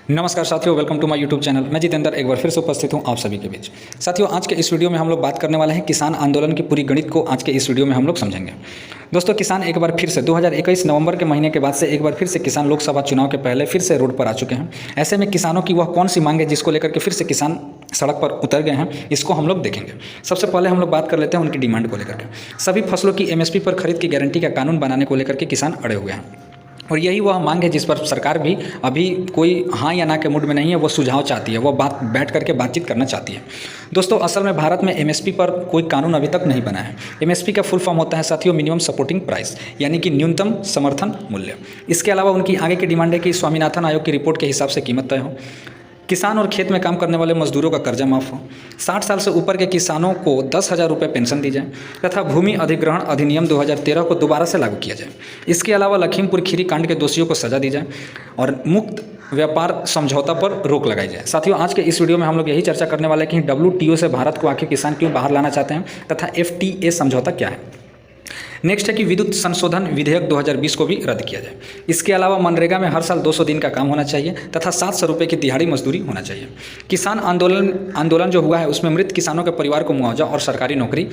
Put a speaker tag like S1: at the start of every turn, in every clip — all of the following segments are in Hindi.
S1: नमस्कार साथियों, welcome to my YouTube channel. मैं जितेंद्र एक बार फिर से उपस्थित हूं आप सभी के बीच। साथियों, आज के इस वीडियो में हम लोग बात करने वाले हैं किसान आंदोलन की पूरी गणित को आज के इस वीडियो में हम लोग समझेंगे। दोस्तों, किसान एक बार फिर से 2021 नवंबर के महीने के बाद से एक बार फिर से किसान लोकसभा चुनाव के पहले फिर से रोड पर आ चुके हैं। ऐसे में किसानों की वह कौन सी मांग है जिसको लेकर के फिर से किसान सड़क पर उतर गए हैं, इसको हम लोग देखेंगे। सबसे पहले हम लोग बात कर लेते हैं उनकी डिमांड को लेकर के। सभी फसलों की एमएसपी पर खरीद की गारंटी का कानून बनाने को लेकर के किसान अड़े हुए हैं और यही वह मांग है जिस पर सरकार भी अभी कोई हाँ या ना के मूड में नहीं है। वो सुझाव चाहती है, वो बैठ करके बातचीत करना चाहती है। दोस्तों, असल में भारत में एमएसपी पर कोई कानून अभी तक नहीं बना है। एमएसपी का फुल फॉर्म होता है साथियों मिनिमम सपोर्टिंग प्राइस, यानी कि न्यूनतम समर्थन मूल्य। इसके अलावा उनकी आगे की डिमांड है कि स्वामीनाथन आयोग की रिपोर्ट के हिसाब से कीमत तय हो, किसान और खेत में काम करने वाले मजदूरों का कर्जा माफ हो, 60 साल से ऊपर के किसानों को 10,000 रुपये पेंशन दी जाए तथा भूमि अधिग्रहण अधिनियम 2013 को दोबारा से लागू किया जाए। इसके अलावा लखीमपुर खीरी कांड के दोषियों को सजा दी जाए और मुक्त व्यापार समझौता पर रोक लगाई जाए। साथियों, आज के इस वीडियो में हम लोग यही चर्चा करने वाले हैं कि WTO से भारत को आखिर किसान क्यों बाहर लाना चाहते हैं तथा FTA समझौता क्या है। नेक्स्ट है कि विद्युत संशोधन विधेयक 2020 को भी रद्द किया जाए। इसके अलावा मनरेगा में हर साल 200 दिन का काम होना चाहिए तथा 700 रुपये की दिहाड़ी मजदूरी होना चाहिए। किसान आंदोलन जो हुआ है उसमें मृत किसानों के परिवार को मुआवजा और सरकारी नौकरी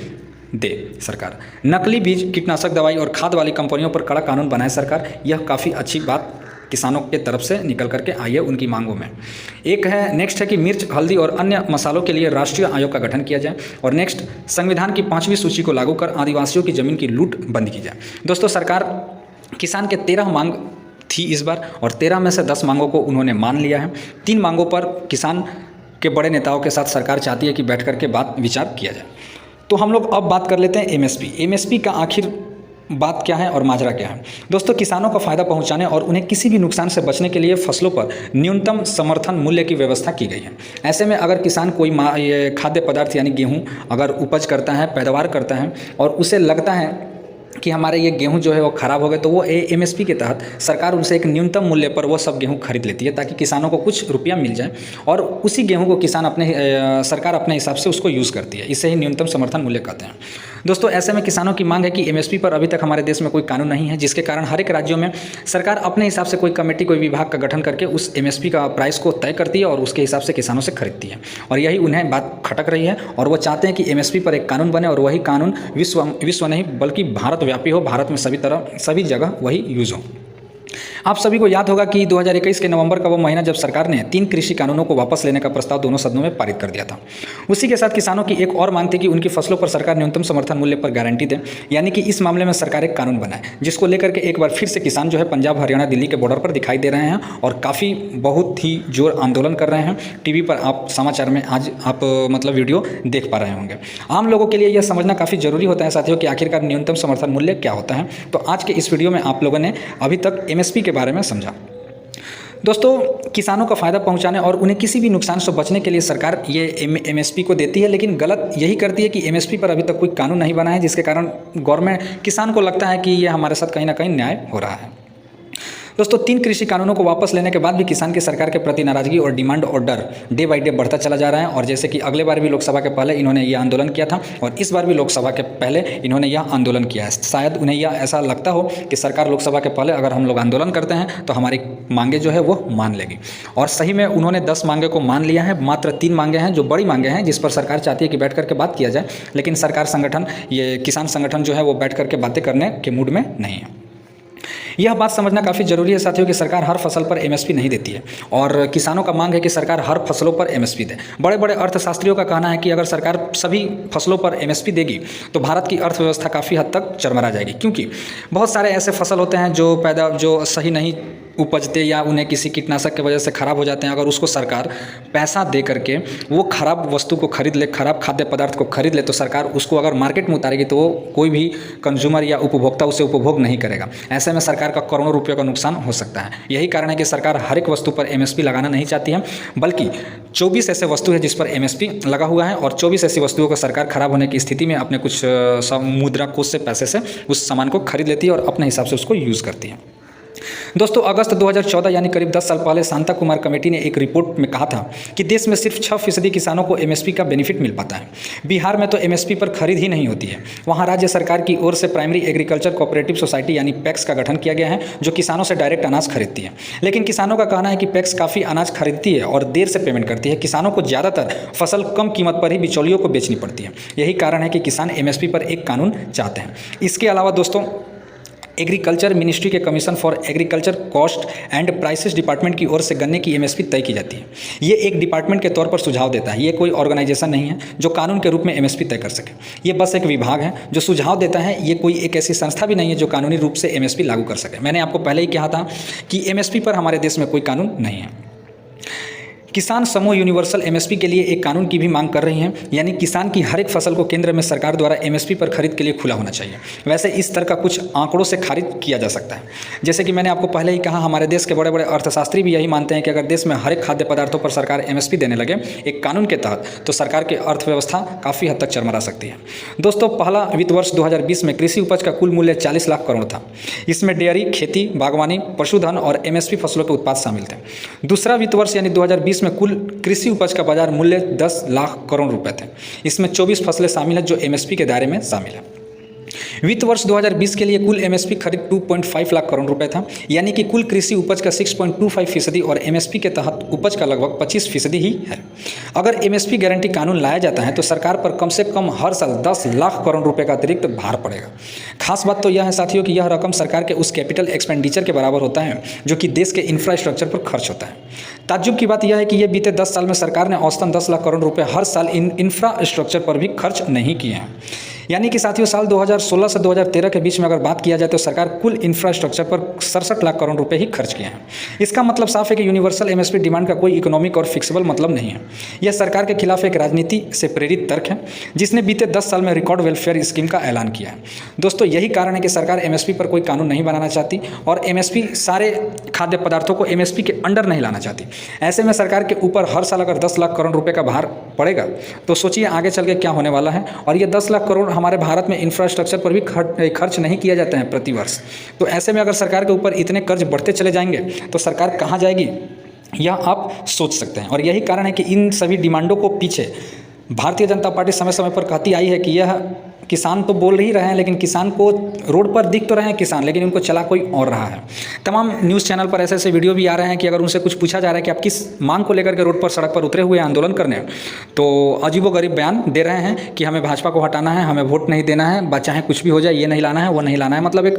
S1: दे सरकार। नकली बीज, कीटनाशक दवाई और खाद वाली कंपनियों पर कड़ा कानून बनाए सरकार। यह काफ़ी अच्छी बात किसानों के तरफ से निकल करके आई है उनकी मांगों में। नेक्स्ट है कि मिर्च, हल्दी और अन्य मसालों के लिए राष्ट्रीय आयोग का गठन किया जाए। और नेक्स्ट, संविधान की 5वीं सूची को लागू कर आदिवासियों की जमीन की लूट बंद की जाए। दोस्तों, सरकार किसान के 13 मांग थी इस बार और 13 में से 10 मांगों को उन्होंने मान लिया है। 3 मांगों पर किसान के बड़े नेताओं के साथ सरकार चाहती है कि बैठ करके बात विचार किया जाए। तो हम लोग अब बात कर लेते हैं एमएसपी का आखिर बात क्या है और माजरा क्या है। दोस्तों, किसानों को फ़ायदा पहुंचाने और उन्हें किसी भी नुकसान से बचने के लिए फसलों पर न्यूनतम समर्थन मूल्य की व्यवस्था की गई है। ऐसे में अगर किसान कोई खाद्य पदार्थ यानी गेहूं अगर उपज करता है, पैदावार करता है और उसे लगता है कि हमारे ये गेहूं जो है वो ख़राब हो गए, तो वो एमएसपी के तहत सरकार उनसे एक न्यूनतम मूल्य पर वो सब गेहूं खरीद लेती है ताकि किसानों को कुछ रुपया मिल जाए और उसी गेहूं को सरकार अपने हिसाब से उसको यूज़ करती है। इसे ही न्यूनतम समर्थन मूल्य कहते हैं। दोस्तों, ऐसे में किसानों की मांग है कि एमएसपी पर अभी तक हमारे देश में कोई कानून नहीं है, जिसके कारण हर एक राज्यों में सरकार अपने हिसाब से कोई कमेटी, कोई विभाग का गठन करके उस एमएसपी का प्राइस को तय करती है और उसके हिसाब से किसानों से खरीदती है। और यही उन्हें बात खटक रही है और वो चाहते हैं कि एमएसपी पर एक कानून बने और वही कानून विश्व नहीं बल्कि भारत व्यापी हो, भारत में सभी जगह वही यूज़ हो। आप सभी को याद होगा कि 2021 के नवंबर का वो महीना जब सरकार ने 3 कृषि कानूनों को वापस लेने का प्रस्ताव दोनों सदनों में पारित कर दिया था। उसी के साथ किसानों की एक और मांग थी कि उनकी फसलों पर सरकार न्यूनतम समर्थन मूल्य पर गारंटी दे, यानी कि इस मामले में सरकार एक कानून बनाए, जिसको लेकर के एक बार फिर से किसान जो है पंजाब, हरियाणा, दिल्ली के बॉर्डर पर दिखाई दे रहे हैं और काफ़ी बहुत ही जोर आंदोलन कर रहे हैं। टीवी पर आप समाचार में आज आप वीडियो देख पा रहे होंगे। आम लोगों के लिए यह समझना काफ़ी जरूरी होता है साथियों कि आखिरकार न्यूनतम समर्थन मूल्य क्या होता है। तो आज के इस वीडियो में आप लोगों ने अभी तक एमएसपी के बारे में समझा। दोस्तों, किसानों का फ़ायदा पहुंचाने और उन्हें किसी भी नुकसान से बचने के लिए सरकार ये एमएसपी को देती है, लेकिन गलत यही करती है कि एमएसपी पर अभी तक कोई कानून नहीं बना है, जिसके कारण गवर्नमेंट किसान को लगता है कि ये हमारे साथ कहीं ना कहीं न्याय हो रहा है। दोस्तों, 3 कृषि कानूनों को वापस लेने के बाद भी किसान की सरकार के प्रति नाराजगी और डिमांड और डर डे बाई डे बढ़ता चला जा रहा है। और जैसे कि अगले बार भी लोकसभा के पहले इन्होंने यह आंदोलन किया था और इस बार भी लोकसभा के पहले इन्होंने यह आंदोलन किया है। शायद उन्हें यह ऐसा लगता हो कि सरकार लोकसभा के पहले अगर हम लोग आंदोलन करते हैं तो हमारी मांगे जो है वो मान लेगी। और सही में उन्होंने 10 मांगे को मान लिया है। मात्र 3 मांगे हैं जो बड़ी मांगे हैं, जिस पर सरकार चाहती है कि बैठ करके बात किया जाए, लेकिन सरकार संगठन, ये किसान संगठन जो है वो बैठ करके बातें करने के मूड में नहीं है। यह बात समझना काफ़ी जरूरी है साथियों कि सरकार हर फसल पर एमएसपी नहीं देती है और किसानों का मांग है कि सरकार हर फसलों पर एमएसपी दे। बड़े बड़े अर्थशास्त्रियों का कहना है कि अगर सरकार सभी फसलों पर एमएसपी देगी तो भारत की अर्थव्यवस्था काफ़ी हद तक चरमरा जाएगी, क्योंकि बहुत सारे ऐसे फसल होते हैं जो सही नहीं उपजते या उन्हें किसी कीटनाशक की वजह से ख़राब हो जाते हैं। अगर उसको सरकार पैसा दे करके वो ख़राब वस्तु को खरीद ले, ख़राब खाद्य पदार्थ को खरीद ले, तो सरकार उसको अगर मार्केट में उतारेगी तो वो कोई भी कंज्यूमर या उपभोक्ता उसे उपभोग नहीं करेगा। ऐसे में सरकार का करोड़ों रुपयों का नुकसान हो सकता है। यही कारण है कि सरकार हर एक वस्तु पर एमएसपी लगाना नहीं चाहती है, बल्कि 24 ऐसे वस्तु है जिस पर एमएसपी लगा हुआ है और 24 ऐसी वस्तुओं को सरकार खराब होने की स्थिति में अपने कुछ मुद्रा कोष से पैसे से उस सामान को खरीद लेती है और अपने हिसाब से उसको यूज़ करती है। दोस्तों अगस्त 2014 यानी करीब 10 साल पहले शांता कुमार कमेटी ने एक रिपोर्ट में कहा था कि देश में सिर्फ 6% किसानों को एमएसपी का बेनिफिट मिल पाता है। बिहार में तो एमएसपी पर खरीद ही नहीं होती है। वहाँ राज्य सरकार की ओर से प्राइमरी एग्रीकल्चर कोऑपरेटिव सोसाइटी यानी पैक्स का गठन किया गया है, जो किसानों से डायरेक्ट अनाज खरीदती है। लेकिन किसानों का कहना है कि पैक्स काफ़ी अनाज खरीदती है और देर से पेमेंट करती है। किसानों को ज़्यादातर फसल कम कीमत पर ही बिचौलियों को बेचनी पड़ती है। यही कारण है कि किसान एमएसपी पर एक कानून चाहते हैं। इसके अलावा दोस्तों एग्रीकल्चर मिनिस्ट्री के commission for agriculture cost and prices department की ओर से गन्ने की एमएसपी तय की जाती है। ये एक डिपार्टमेंट के तौर पर सुझाव देता है। ये कोई ऑर्गेनाइजेशन नहीं है जो कानून के रूप में एमएसपी तय कर सके। ये बस एक विभाग है जो सुझाव देता है। ये कोई एक ऐसी संस्था भी नहीं है जो कानूनी रूप से एमएसपी लागू कर सके। मैंने आपको पहले ही कहा था कि एमएसपी पर हमारे देश में कोई कानून नहीं है। किसान समूह यूनिवर्सल एमएसपी के लिए एक कानून की भी मांग कर रही हैं, यानी किसान की हर एक फसल को केंद्र में सरकार द्वारा एमएसपी पर खरीद के लिए खुला होना चाहिए। वैसे इस तरह का कुछ आंकड़ों से खारिज किया जा सकता है। जैसे कि मैंने आपको पहले ही कहा, हमारे देश के बड़े बड़े अर्थशास्त्री भी यही मानते हैं कि अगर देश में हर एक खाद्य पदार्थों पर सरकार एमएसपी देने लगे एक कानून के तहत, तो सरकार की अर्थव्यवस्था काफ़ी हद तक चरमरा सकती है। दोस्तों पहला वित्त वर्ष 2020 में कृषि उपज का कुल मूल्य 40 लाख करोड़ था। इसमें डेयरी, खेती, बागवानी, पशुधन और एमएसपी फसलों के उत्पाद शामिल थे। दूसरा वित्त वर्ष यानी 2020 में कुल कृषि उपज का बाजार मूल्य 10 लाख करोड़ रुपए थे। इसमें 24 फसलें शामिल हैं जो एमएसपी के दायरे में शामिल है। वित्त वर्ष 2020 के लिए कुल एमएसपी खरीद 2.5 लाख करोड़ रुपए था, यानी कि कुल कृषि उपज का 6.25% और एमएसपी के तहत उपज का लगभग 25% ही है। अगर एमएसपी गारंटी कानून लाया जाता है तो सरकार पर कम से कम हर साल 10 लाख करोड़ रुपए का अतिरिक्त भार पड़ेगा। खास बात तो यह है साथियों कि यह रकम सरकार के उस कैपिटल एक्सपेंडिचर के बराबर होता है जो कि देश के इंफ्रास्ट्रक्चर पर खर्च होता है। ताज्जुब की बात यह है कि ये बीते 10 साल में सरकार ने औसतन 10 लाख करोड़ रुपए हर साल इन इंफ्रास्ट्रक्चर पर भी खर्च नहीं किए हैं। यानी कि साथियों साल 2016 से 2013 के बीच में अगर बात किया जाए तो सरकार कुल इंफ्रास्ट्रक्चर पर 67 लाख करोड़ रुपए ही खर्च किए हैं। इसका मतलब साफ है कि यूनिवर्सल एमएसपी डिमांड का कोई इकोनॉमिक और फिक्सेबल मतलब नहीं है। यह सरकार के खिलाफ एक राजनीति से प्रेरित तर्क है जिसने बीते 10 साल में रिकॉर्ड वेलफेयर स्कीम का ऐलान किया है। दोस्तों यही कारण है कि सरकार एमएसपी पर कोई कानून नहीं बनाना चाहती और एमएसपी सारे खाद्य पदार्थों को एमएसपी के अंडर नहीं लाना चाहती। ऐसे में सरकार के ऊपर हर साल अगर 10 लाख करोड़ रुपए का भार पड़ेगा तो सोचिए आगे चल के क्या होने वाला है। और ये 10 लाख करोड़ हमारे भारत में इंफ्रास्ट्रक्चर पर भी खर्च नहीं किया जाता है प्रति वर्ष। तो ऐसे में अगर सरकार के ऊपर इतने कर्ज बढ़ते चले जाएंगे तो सरकार कहाँ जाएगी, यह आप सोच सकते हैं। और यही कारण है कि इन सभी डिमांडों को पीछे भारतीय जनता पार्टी समय समय पर कहती आई है कि यह किसान तो बोल ही रहे हैं लेकिन किसान को रोड पर दिख तो रहे हैं किसान, लेकिन उनको चला कोई और रहा है। तमाम न्यूज़ चैनल पर ऐसे ऐसे वीडियो भी आ रहे हैं कि अगर उनसे कुछ पूछा जा रहा है कि आप किस मांग को लेकर के रोड पर सड़क पर उतरे हुए आंदोलन करने, तो अजीबोगरीब बयान दे रहे हैं कि हमें भाजपा को हटाना है, हमें वोट नहीं देना है, चाहे कुछ भी हो जाए, ये नहीं लाना है, वो नहीं लाना है। मतलब एक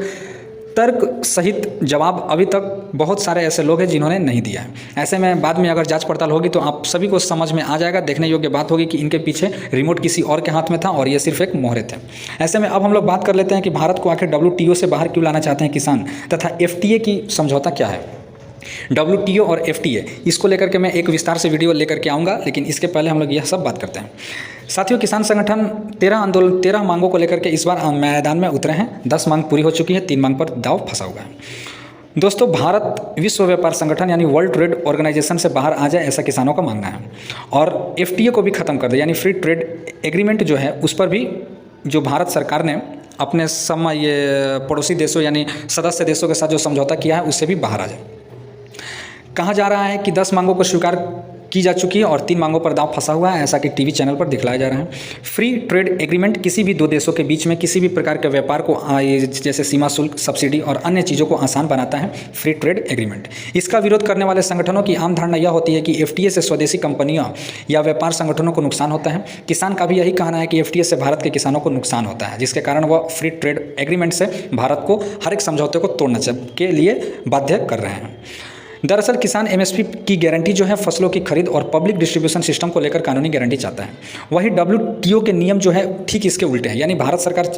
S1: तर्क सहित जवाब अभी तक बहुत सारे ऐसे लोग हैं जिन्होंने नहीं दिया है। ऐसे में बाद में अगर जांच पड़ताल होगी तो आप सभी को समझ में आ जाएगा। देखने योग्य बात होगी कि इनके पीछे रिमोट किसी और के हाथ में था और ये सिर्फ एक मोहरे थे। ऐसे में अब हम लोग बात कर लेते हैं कि भारत को आखिर WTO से बाहर क्यों लाना चाहते हैं किसान, तथा FTA की समझौता क्या है। WTO और FTA इसको लेकर के मैं एक विस्तार से वीडियो लेकर के आऊँगा, लेकिन इसके पहले हम लोग यह सब बात करते हैं। साथियों किसान संगठन 13 मांगों को लेकर के इस बार मैदान में उतरे हैं। 10 मांग पूरी हो चुकी है, 3 मांग पर दांव फंसा हुआ है। दोस्तों भारत विश्व व्यापार संगठन यानी वर्ल्ड ट्रेड ऑर्गेनाइजेशन से बाहर आ जाए, ऐसा किसानों का मानना है। और FTA को भी ख़त्म कर दे, यानी फ्री ट्रेड एग्रीमेंट जो है उस पर भी जो भारत सरकार ने अपने ये पड़ोसी देशों यानी सदस्य देशों के साथ जो समझौता किया है उससे भी बाहर आ जाए। कहा जा रहा है कि 10 मांगों को स्वीकार की जा चुकी है और 3 मांगों पर दांव फंसा हुआ है, ऐसा कि टीवी चैनल पर दिखलाया जा रहा है। फ्री ट्रेड एग्रीमेंट किसी भी 2 देशों के बीच में किसी भी प्रकार के व्यापार को जैसे सीमा शुल्क, सब्सिडी और अन्य चीज़ों को आसान बनाता है फ्री ट्रेड एग्रीमेंट। इसका विरोध करने वाले संगठनों की आम धारणा यह होती है कि FTA से स्वदेशी कंपनियों या व्यापार संगठनों को नुकसान होता है। किसान का भी यही कहना है कि FTA से भारत के किसानों को नुकसान होता है, जिसके कारण वह फ्री ट्रेड एग्रीमेंट से भारत को हर एक समझौते को तोड़ने के लिए बाध्य कर रहे हैं। दरअसल किसान एमएसपी की गारंटी जो है फसलों की खरीद और पब्लिक डिस्ट्रीब्यूशन सिस्टम को लेकर कानूनी गारंटी चाहता है। वही WTO के नियम जो है ठीक इसके उल्टे हैं, यानी भारत सरकार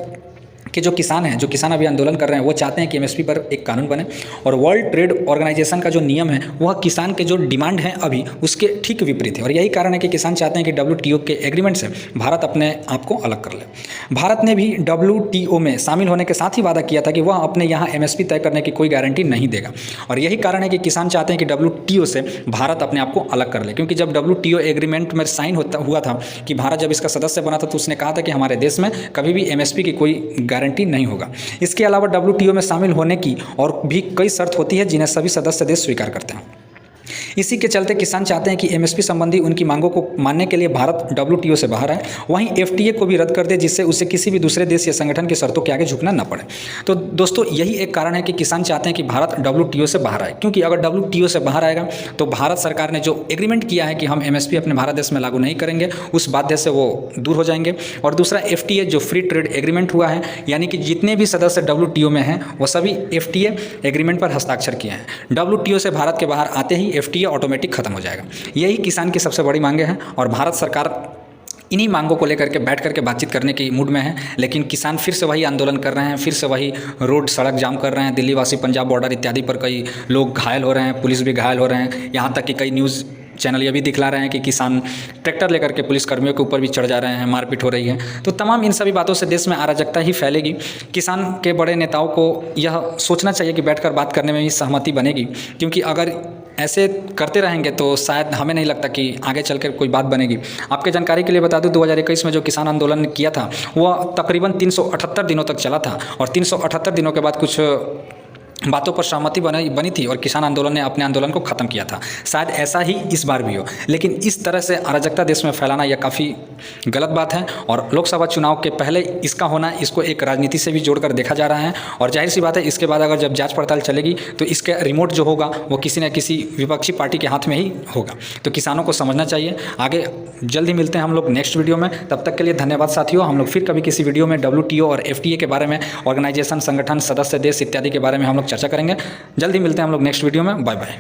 S1: के जो किसान हैं, जो किसान अभी आंदोलन कर रहे हैं, वो चाहते हैं कि एमएसपी पर एक कानून बने। और वर्ल्ड ट्रेड ऑर्गेनाइजेशन का जो नियम है वह किसान के जो डिमांड है अभी उसके ठीक विपरीत है। और यही कारण है कि किसान चाहते हैं कि WTO के एग्रीमेंट से भारत अपने आप को अलग कर ले। भारत ने भी WTO में शामिल होने के साथ ही वादा किया था कि वह अपने यहाँ एमएसपी तय करने की कोई गारंटी नहीं देगा। और यही कारण है कि किसान चाहते हैं कि WTO से भारत अपने आप को अलग कर ले, क्योंकि जब WTO एग्रीमेंट में साइन हुआ था कि भारत जब इसका सदस्य बना था तो उसने कहा था कि हमारे देश में कभी भी एमएसपी की कोई गारंटी गारंटी नहीं होगा। इसके अलावा WTO में शामिल होने की और भी कई शर्त होती है जिन्हें सभी सदस्य देश स्वीकार करते हैं। इसी के चलते किसान चाहते हैं कि MSP संबंधी उनकी मांगों को मानने के लिए भारत WTO से बाहर आए, वहीं FTA को भी रद्द कर दे जिससे उसे किसी भी दूसरे देश या संगठन की शर्तों के आगे झुकना न पड़े। तो दोस्तों यही एक कारण है कि किसान चाहते हैं कि भारत WTO से बाहर आए, क्योंकि अगर WTO से बाहर आएगा तो भारत सरकार ने जो एग्रीमेंट किया है कि हम MSP अपने भारत देश में लागू नहीं करेंगे, उस बाध्य से वो दूर हो जाएंगे। और दूसरा FTA जो फ्री ट्रेड एग्रीमेंट हुआ है, यानी कि जितने भी सदस्य WTO में हैं वो सभी FTA एग्रीमेंट पर हस्ताक्षर किए हैं। WTO से भारत के बाहर आते ही FTA ऑटोमेटिक खत्म हो जाएगा। यही किसान की सबसे बड़ी मांगे हैं और भारत सरकार इन्हीं मांगों को लेकर के बैठ करके बातचीत करने की मूड में है। लेकिन किसान फिर से वही आंदोलन कर रहे हैं, फिर से वही रोड सड़क जाम कर रहे हैं। दिल्ली वासी पंजाब बॉर्डर इत्यादि पर कई लोग घायल हो रहे हैं, पुलिस भी घायल हो रहे हैं। यहाँ तक कि कई न्यूज़ चैनल ये भी दिखला रहे हैं कि किसान ट्रैक्टर लेकर के पुलिस कर्मियों के ऊपर भी चढ़ जा रहे हैं, मारपीट हो रही है। तो तमाम इन सभी बातों से देश में अराजकता ही फैलेगी। किसान के बड़े नेताओं को यह सोचना चाहिए कि बैठकर बात करने में भी सहमति बनेगी, क्योंकि अगर ऐसे करते रहेंगे तो शायद हमें नहीं लगता कि आगे चलकर कोई बात बनेगी। आपके जानकारी के लिए बता दूं 2021 में जो किसान आंदोलन ने किया था वह तकरीबन 378 दिनों तक चला था और 378 दिनों के बाद कुछ बातों पर सहमति बनी थी और किसान आंदोलन ने अपने आंदोलन को ख़त्म किया था। शायद ऐसा ही इस बार भी हो, लेकिन इस तरह से अराजकता देश में फैलाना यह काफ़ी गलत बात है और लोकसभा चुनाव के पहले इसका होना, इसको एक राजनीति से भी जोड़कर देखा जा रहा है। और जाहिर सी बात है इसके बाद अगर जब जांच पड़ताल चलेगी तो इसका रिमोट जो होगा वो किसी न किसी विपक्षी पार्टी के हाथ में ही होगा। तो किसानों को समझना चाहिए। आगे जल्द ही मिलते हैं हम लोग नेक्स्ट वीडियो में। तब तक के लिए धन्यवाद साथियों। हम लोग फिर कभी किसी वीडियो में WTO और FTA के बारे में, ऑर्गेनाइजेशन, संगठन, सदस्य देश इत्यादि के बारे में हम लोग चर्चा करेंगे। जल्दी मिलते हैं हम लोग नेक्स्ट वीडियो में। Bye bye.